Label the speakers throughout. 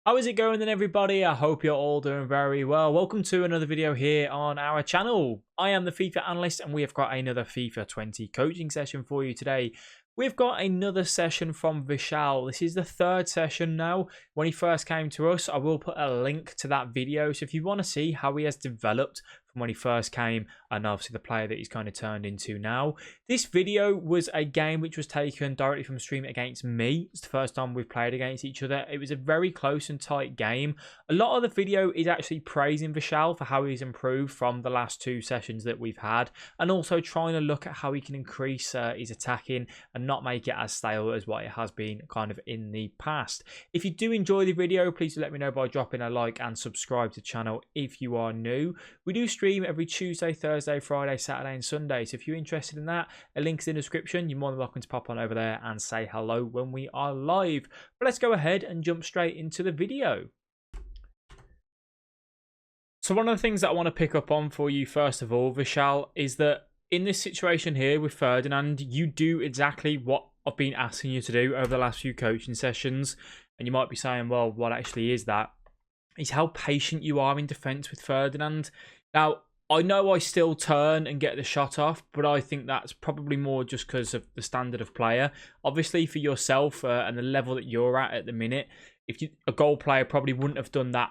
Speaker 1: How is it going then, everybody? I hope you're all doing very well. Welcome to another video here on our channel. I am the FIFA analyst and we have got another FIFA 20 coaching session for you today. We've got another session from Vishal. This is the third session now. When he first came to us, I will put a link to that video. So if you want to see how he has developed from when he first came and obviously the player that he's kind of turned into now. This video was a game which was taken directly from stream against me. It's the first time we've played against each other. It was a very close and tight game. A lot of the video is actually praising Vishal for how he's improved from the last two sessions that we've had, and also trying to look at how he can increase his attacking and not make it as stale as what it has been kind of in the past. If you do enjoy the video, please let me know by dropping a like and subscribe to the channel if you are new. We do stream every Tuesday, Thursday, Friday, Saturday and Sunday, so if you're interested in that, a link's in the description. You're more than welcome to pop on over there and say hello when we are live. But let's go ahead and jump straight into the video. So one of the things that I want to pick up on for you first of all, Vishal, is that in this situation here with Ferdinand, you do exactly what I've been asking you to do over the last few coaching sessions. And you might be saying, well, what actually is that? Is how patient you are in defence with Ferdinand. Now, I know I still turn and get the shot off, but I think that's probably more just because of the standard of player. Obviously, for yourself and the level that you're at the minute, if a goal player probably wouldn't have done that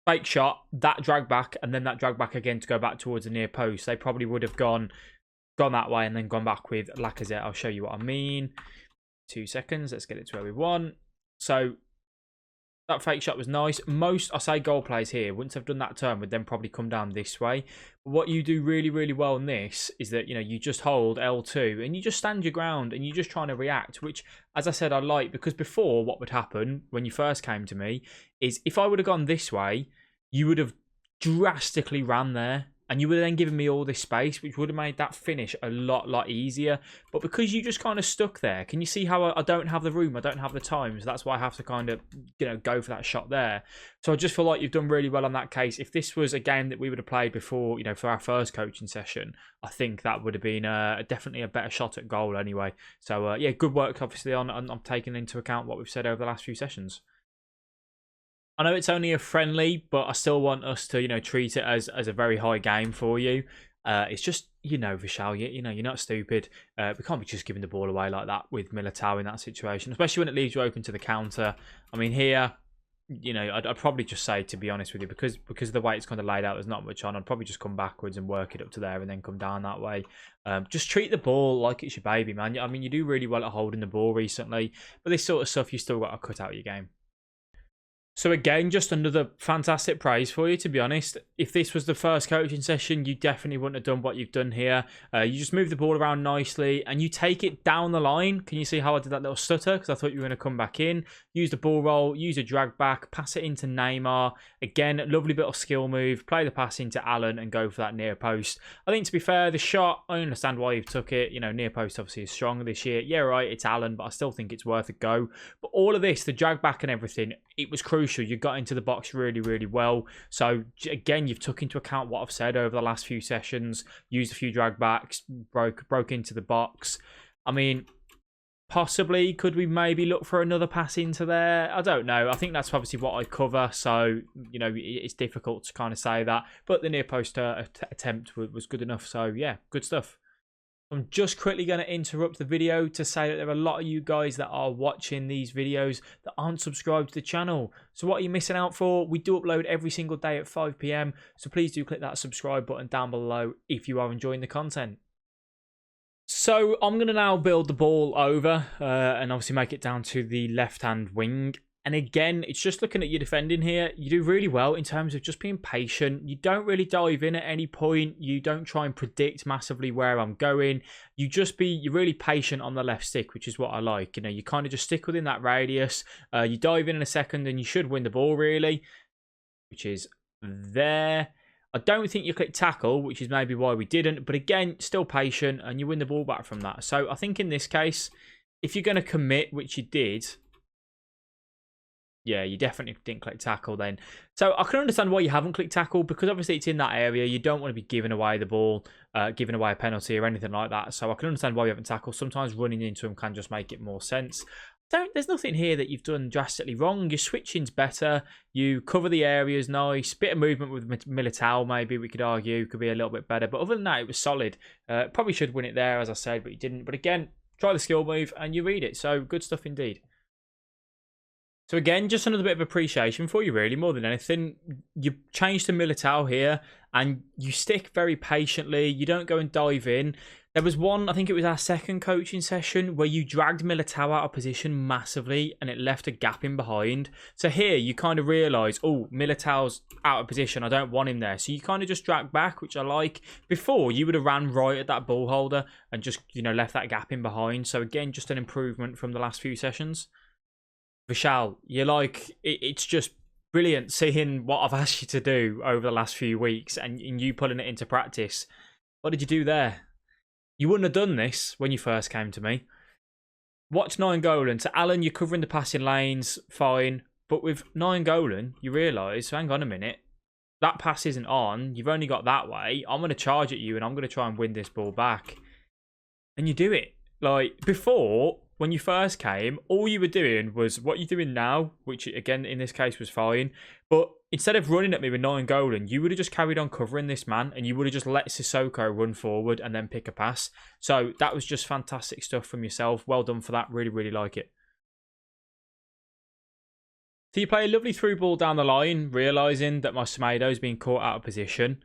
Speaker 1: fake shot, that drag back, and then that drag back again to go back towards the near post. They probably would have gone that way and then gone back with Lacazette. I'll show you what I mean. 2 seconds. Let's get it to where we want. So that fake shot was nice. Most, I say, goal players here wouldn't have done that turn, would then probably come down this way. But what you do really, really well in this is that, you know, you just hold L2 and you just stand your ground and you're just trying to react, which, as I said, I like, because before what would happen when you first came to me is if I would have gone this way, you would have drastically ran there. And you would have then given me all this space, which would have made that finish a lot easier. But because you just kind of stuck there, can you see how I don't have the room? I don't have the time. So that's why I have to kind of, you know, go for that shot there. So I just feel like you've done really well on that case. If this was a game that we would have played before, you know, for our first coaching session, I think that would have been definitely a better shot at goal anyway. So, yeah, good work, obviously, on taking into account what we've said over the last few sessions. I know it's only a friendly, but I still want us to, you know, treat it as a very high game for you. It's just, you know, Vishal, you know, you're not stupid. We can't be just giving the ball away like that with Militao in that situation, especially when it leaves you open to the counter. I mean, here, you know, I'd probably just say, to be honest with you, because of the way it's kind of laid out, there's not much on. I'd probably just come backwards and work it up to there and then come down that way. Just treat the ball like it's your baby, man. I mean, you do really well at holding the ball recently, but this sort of stuff, you still got to cut out your game. So again, just another fantastic praise for you, to be honest. If this was the first coaching session, you definitely wouldn't have done what you've done here. You just move the ball around nicely and you take it down the line. Can you see how I did that little stutter? Because I thought you were going to come back in. Use the ball roll, use a drag back, pass it into Neymar. Again, lovely bit of skill move. Play the pass into Alan and go for that near post. I think, to be fair, the shot, I understand why you've took it. You know, near post obviously is stronger this year. Yeah, right, it's Alan, but I still think it's worth a go. But all of this, the drag back and everything, it was crucial. You got into the box really, really well. So again, you've took into account what I've said over the last few sessions. Used a few drag backs, broke into the box. I mean, possibly could we maybe look for another pass into there? I don't know. I think that's obviously what I cover. So, you know, it's difficult to kind of say that. But the near post attempt was good enough. So yeah, good stuff. I'm just quickly going to interrupt the video to say that there are a lot of you guys that are watching these videos that aren't subscribed to the channel. So what are you missing out for? We do upload every single day at 5 PM. So please do click that subscribe button down below if you are enjoying the content. So I'm going to now build the ball over and obviously make it down to the left-hand wing. And again, it's just looking at your defending here. You do really well in terms of just being patient. You don't really dive in at any point. You don't try and predict massively where I'm going. You're really patient on the left stick, which is what I like. You know, you kind of just stick within that radius. You dive in a second and you should win the ball, really, which is there. I don't think you click tackle, which is maybe why we didn't. But again, still patient and you win the ball back from that. So I think in this case, if you're going to commit, which you did, yeah, you definitely didn't click tackle then. So I can understand why you haven't clicked tackle, because obviously it's in that area. You don't want to be giving away the ball, giving away a penalty or anything like that. So I can understand why you haven't tackled. Sometimes running into them can just make it more sense. there's nothing here that you've done drastically wrong. Your switching's better. You cover the areas nice. Bit of movement with Militao, maybe we could argue could be a little bit better. But other than that, it was solid. Probably should win it there, as I said, but you didn't. But again, try the skill move and you read it. So good stuff indeed. So again, just another bit of appreciation for you, really, more than anything. You change to Militao here and you stick very patiently. You don't go and dive in. There was one, I think it was our second coaching session, where you dragged Militao out of position massively and it left a gap in behind. So here you kind of realise, oh, Militao's out of position. I don't want him there. So you kind of just drag back, which I like. Before, you would have ran right at that ball holder and just, left that gap in behind. So again, just an improvement from the last few sessions. Vishal, it's just brilliant seeing what I've asked you to do over the last few weeks and you putting it into practice. What did you do there? You wouldn't have done this when you first came to me. Watch Nainggolan. So Alan, you're covering the passing lanes, fine. But with Nainggolan, you realise, hang on a minute, that pass isn't on. You've only got that way. I'm going to charge at you and I'm going to try and win this ball back. And you do it. Like, before, when you first came, all you were doing was what you're doing now, which, again, in this case was fine. But instead of running at me with Nainggolan, you would have just carried on covering this man and you would have just let Sissoko run forward and then pick a pass. So that was just fantastic stuff from yourself. Well done for that. Really, really like it. So you play a lovely through ball down the line, realising that my Semedo's been caught out of position.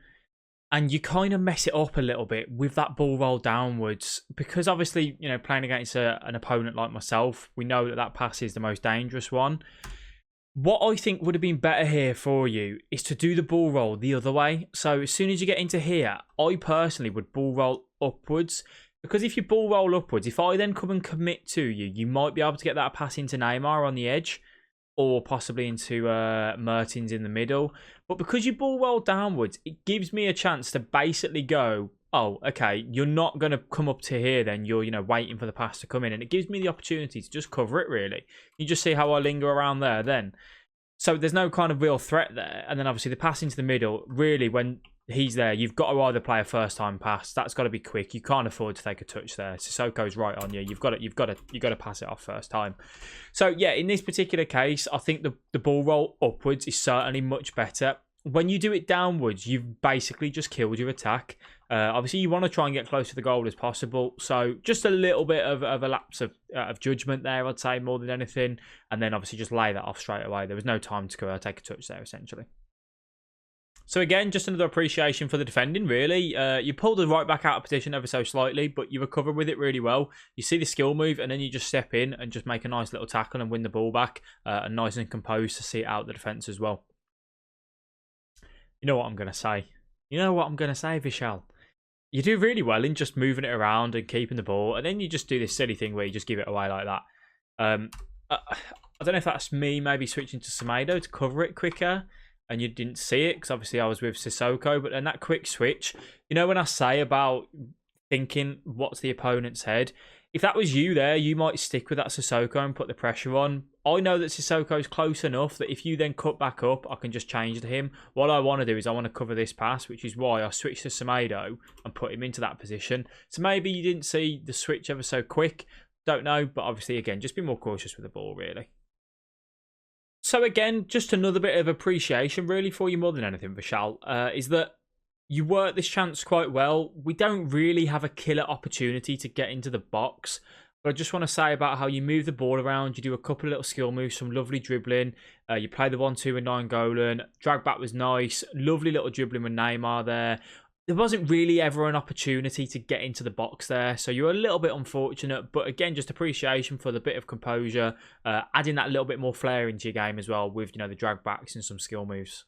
Speaker 1: And you kind of mess it up a little bit with that ball roll downwards. Because obviously, playing against an opponent like myself, we know that pass is the most dangerous one. What I think would have been better here for you is to do the ball roll the other way. So as soon as you get into here, I personally would ball roll upwards. Because if you ball roll upwards, if I then come and commit to you, you might be able to get that pass into Neymar on the edge. Or possibly into Mertens in the middle. But because you ball roll downwards, it gives me a chance to basically go, oh, okay, you're not going to come up to here then. You're, waiting for the pass to come in. And it gives me the opportunity to just cover it, really. You just see how I linger around there then. So there's no kind of real threat there. And then obviously the pass into the middle, really, when he's there, you've got to either play a first-time pass. That's got to be quick. You can't afford to take a touch there. Sissoko's right on you. You've got to pass it off first time. So yeah, in this particular case, I think the ball roll upwards is certainly much better. When you do it downwards, you've basically just killed your attack. Obviously, you want to try and get close to the goal as possible. So just a little bit of a lapse of judgment there, I'd say, more than anything. And then obviously just lay that off straight away. There was no time to go take a touch there, essentially. So again, just another appreciation for the defending, really. You pulled the right back out of position ever so slightly, but you recover with it really well. You see the skill move, and then you just step in and just make a nice little tackle and win the ball back. And nice and composed to see it out the defence as well. You know what I'm going to say? Vishal? You do really well in just moving it around and keeping the ball, and then you just do this silly thing where you just give it away like that. I don't know if that's me maybe switching to Semedo to cover it quicker, and you didn't see it because obviously I was with Sissoko. But then that quick switch, when I say about thinking what's the opponent's head, if that was you there, you might stick with that Sissoko and put the pressure on. I know that Sissoko's close enough that if you then cut back up, I can just change to him. What I want to do is I want to cover this pass, which is why I switched to Semedo and put him into that position. So maybe you didn't see the switch ever so quick. Don't know, but obviously, again, just be more cautious with the ball, really. So again, just another bit of appreciation, really, for you more than anything, Vishal, is that you work this chance quite well. We don't really have a killer opportunity to get into the box. But I just want to say about how you move the ball around. You do a couple of little skill moves, some lovely dribbling. You play the 1-2 with Nainggolan. Drag back was nice. Lovely little dribbling with Neymar there. There wasn't really ever an opportunity to get into the box there. So you're a little bit unfortunate. But again, just appreciation for the bit of composure. Adding that little bit more flair into your game as well with, the drag backs and some skill moves.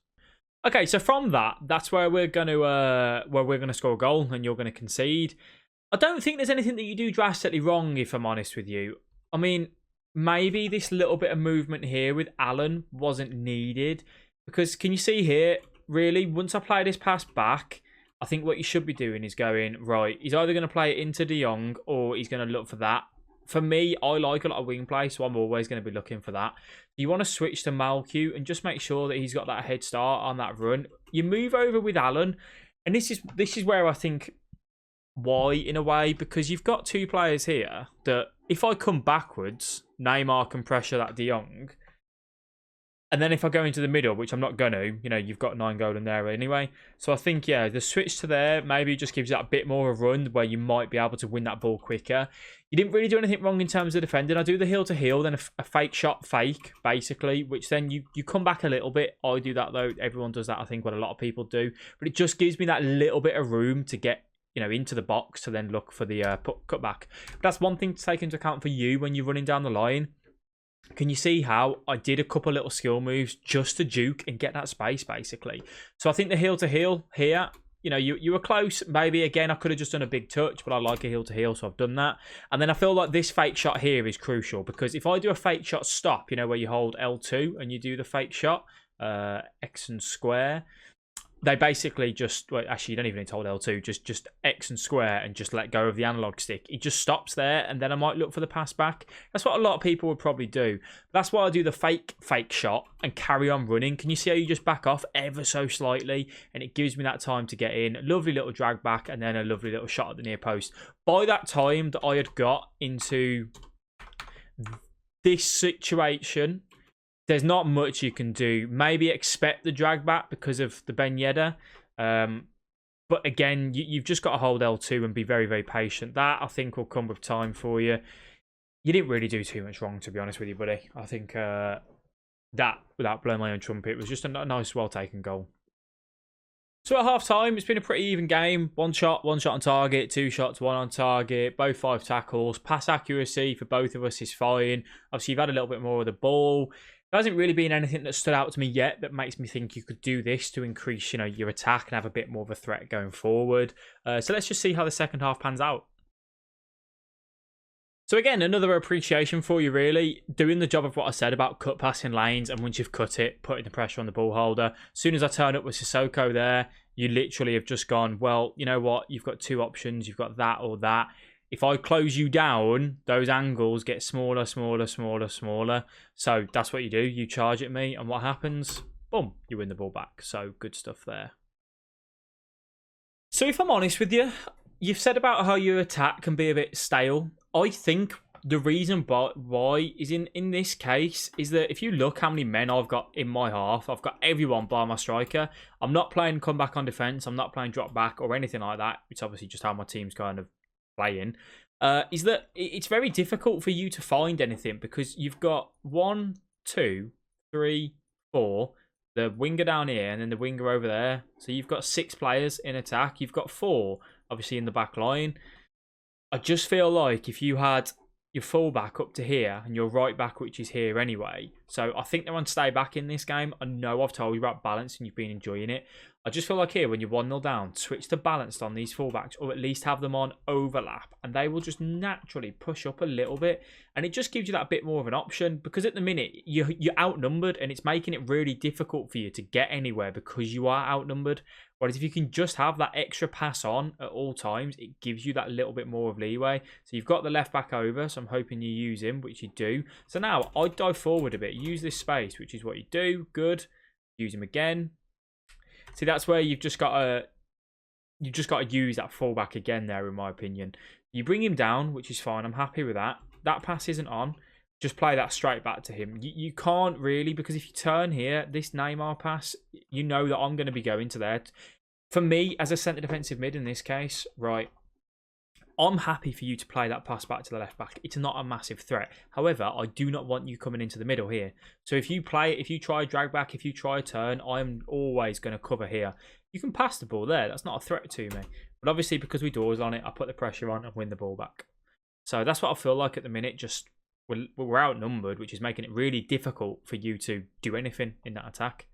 Speaker 1: Okay, so from that's where we're going to score a goal and you're going to concede. I don't think there's anything that you do drastically wrong, if I'm honest with you. I mean, maybe this little bit of movement here with Alan wasn't needed. Because can you see here, really, once I play this pass back, I think what you should be doing is going, right, he's either going to play it into De Jong or he's going to look for that. For me, I like a lot of wing play, so I'm always going to be looking for that. You want to switch to Malcu and just make sure that he's got that head start on that run. You move over with Alan, and this is where I think why, in a way, because you've got two players here that if I come backwards, Neymar can pressure that De Jong. And then if I go into the middle, which I'm not going to, you know, you've got 9 there anyway. So I think, yeah, the switch to there maybe just gives you that a bit more of a run where you might be able to win that ball quicker. You didn't really do anything wrong in terms of defending. I do the heel to heel, then a fake shot fake, basically, which then you come back a little bit. I do that, though. Everyone does that, I think, what a lot of people do. But it just gives me that little bit of room to get, you know, into the box to then look for the cutback. But that's one thing to take into account for you when you're running down the line. Can you see how I did a couple little skill moves just to juke and get that space, basically? So I think the heel to heel here, you know, you were close. Maybe, again, I could have just done a big touch, but I like a heel to heel, so I've done that. And then I feel like this fake shot here is crucial because if I do a fake shot stop, you know, where you hold L2 and you do the fake shot, X and square, they basically just, well, actually, you don't even need to hold L2, just X and square and just let go of the analog stick. It just stops there, and then I might look for the pass back. That's what a lot of people would probably do. That's why I do the fake shot and carry on running. Can you see how you just back off ever so slightly, and it gives me that time to get in. A lovely little drag back, and then a lovely little shot at the near post. By that time that I had got into this situation, there's not much you can do. Maybe expect the drag back because of the Ben Yedder. But again, you've just got to hold L2 and be very, very patient. That, I think, will come with time for you. You didn't really do too much wrong, to be honest with you, buddy. I think that, without blowing my own trumpet, was just a nice, well-taken goal. So at half-time, it's been a pretty even game. One shot on target, 2 shots, 1 on target, both 5 tackles. Pass accuracy for both of us is fine. Obviously, you've had a little bit more of the ball. There hasn't really been anything that stood out to me yet that makes me think you could do this to increase, you know, your attack and have a bit more of a threat going forward. So let's just see how the second half pans out. So again, another appreciation for you, really. Doing the job of what I said about cut passing lanes, and once you've cut it, putting the pressure on the ball holder. As soon as I turn up with Sissoko there, you literally have just gone, well, you know what? You've got 2 options. You've got that or that. If I close you down, those angles get smaller, smaller, smaller, smaller. So that's what you do. You charge at me, and what happens? Boom, you win the ball back. So good stuff there. So if I'm honest with you, you've said about how your attack can be a bit stale. I think the reason why is in this case is that if you look how many men I've got in my half, I've got everyone bar my striker. I'm not playing comeback on defence. I'm not playing drop back or anything like that. It's obviously just how my team's kind of playing, is that it's very difficult for you to find anything because you've got 1, 2, 3, 4, the winger down here and then the winger over there. So you've got 6 players in attack. You've got 4 obviously in the back line. I just feel like if you had your full back up to here and your right back, which is here anyway. So I think they're on stay back in this game. I know I've told you about balance and you've been enjoying it. I just feel like here, when you're 1-0 down, switch to balanced on these fullbacks, or at least have them on overlap, and they will just naturally push up a little bit. And it just gives you that bit more of an option, because at the minute, you're outnumbered, and it's making it really difficult for you to get anywhere because you are outnumbered. Whereas if you can just have that extra pass on at all times, it gives you that little bit more of leeway. So you've got the left back over, so I'm hoping you use him, which you do. So now, I'd dive forward a bit, use this space, which is what you do. Good. Use him again. See, that's where you've just got to use that fullback again there, in my opinion. You bring him down, which is fine. I'm happy with that. That pass isn't on. Just play that straight back to him. You can't really, because if you turn here, this Neymar pass, you know that I'm going to be going to there. For me, as a centre defensive mid in this case, right, I'm happy for you to play that pass back to the left back. It's not a massive threat. However, I do not want you coming into the middle here. So if you try drag back, if you try turn, I'm always going to cover here. You can pass the ball there. That's not a threat to me. But obviously, because we doors on it, I put the pressure on and win the ball back. So that's what I feel like at the minute. Just we're outnumbered, which is making it really difficult for you to do anything in that attack.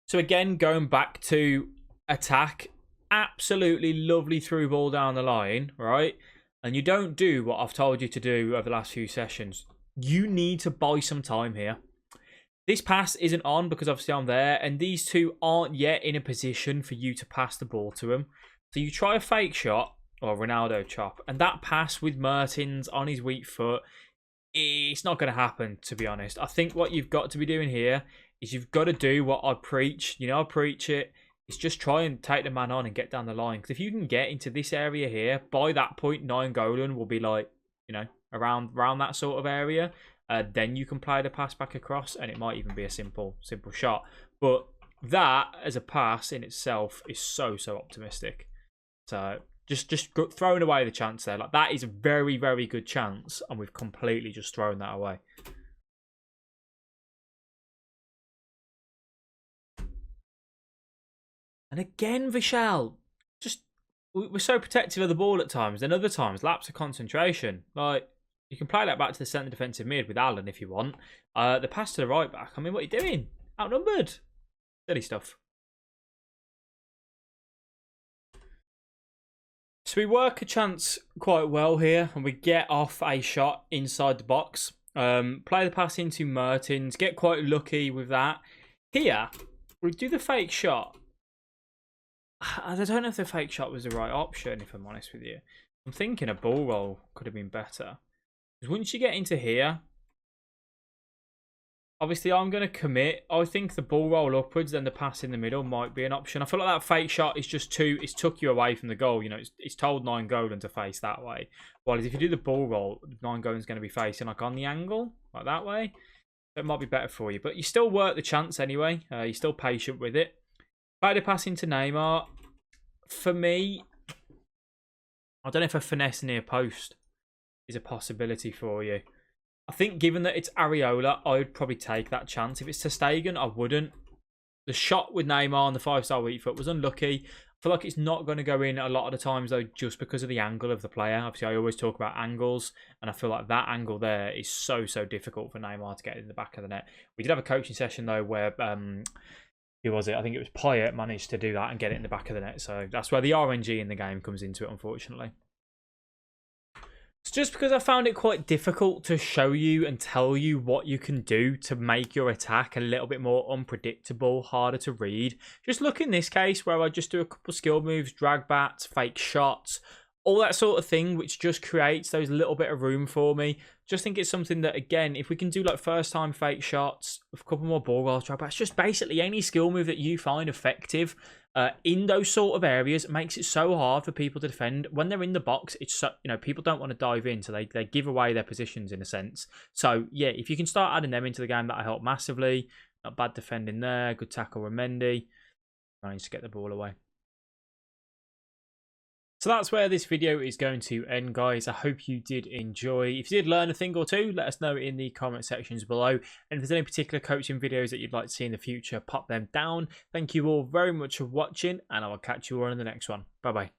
Speaker 1: So again, going back to attack, absolutely lovely through ball down the line, right? And you don't do what I've told you to do over the last few sessions. You need to buy some time here. This pass isn't on because obviously I'm there, and these two aren't yet in a position for you to pass the ball to them. So you try a fake shot, or Ronaldo chop, and that pass with Mertens on his weak foot, it's not going to happen, to be honest. I think what you've got to be doing here is you've got to do what I preach. You know, I preach it. It's just try and take the man on and get down the line. Because if you can get into this area here, by that point, 9 Golan will be like around that sort of area. Then you can play the pass back across, and it might even be a simple shot. But that as a pass in itself is so optimistic. So just throwing away the chance there, like that is a very good chance, and we've completely just thrown that away. And again, Vishal, just we're so protective of the ball at times, and other times lapse of concentration. Like, you can play that back to the centre defensive mid with Allen if you want. The pass to the right back, I mean, what are you doing? Outnumbered. Silly stuff. So we work a chance quite well here, and we get off a shot inside the box. Play the pass into Mertens, get quite lucky with that. Here, we do the fake shot. I don't know if the fake shot was the right option, if I'm honest with you. I'm thinking a ball roll could have been better. Because once you get into here, obviously I'm going to commit. I think the ball roll upwards, then the pass in the middle might be an option. I feel like that fake shot is just it's took you away from the goal. It's told Nainggolan to face that way. Whereas if you do the ball roll, Nainggolan's going to be facing like on the angle, like that way. So it might be better for you. But you still work the chance anyway. You're still patient with it. Play the pass into Neymar. For me, I don't know if a finesse near post is a possibility for you. I think given that it's Areola, I would probably take that chance. If it's ter Stegen, I wouldn't. The shot with Neymar on the 5-star weak foot was unlucky. I feel like it's not going to go in a lot of the times, though, just because of the angle of the player. Obviously, I always talk about angles, and I feel like that angle there is so difficult for Neymar to get in the back of the net. We did have a coaching session, though, where... who was it? I think it was Payet managed to do that and get it in the back of the net. So that's where the RNG in the game comes into it, unfortunately. It's just because I found it quite difficult to show you and tell you what you can do to make your attack a little bit more unpredictable, harder to read. Just look in this case where I just do a couple skill moves, drag bats, fake shots, all that sort of thing, which just creates those little bit of room for me. Just think it's something that, again, if we can do like first time fake shots, a couple more ball rolls, drag bats, just basically any skill move that you find effective in those sort of areas makes it so hard for people to defend. When they're in the box, it's so, people don't want to dive in, so they give away their positions in a sense. So yeah, if you can start adding them into the game, that'll help massively. Not bad defending there, good tackle with Mendy. Managed to get the ball away. So that's where this video is going to end, guys. I hope you did enjoy. If you did learn a thing or two, let us know in the comment sections below. And if there's any particular coaching videos that you'd like to see in the future, pop them down. Thank you all very much for watching, and I will catch you all in the next one. Bye-bye.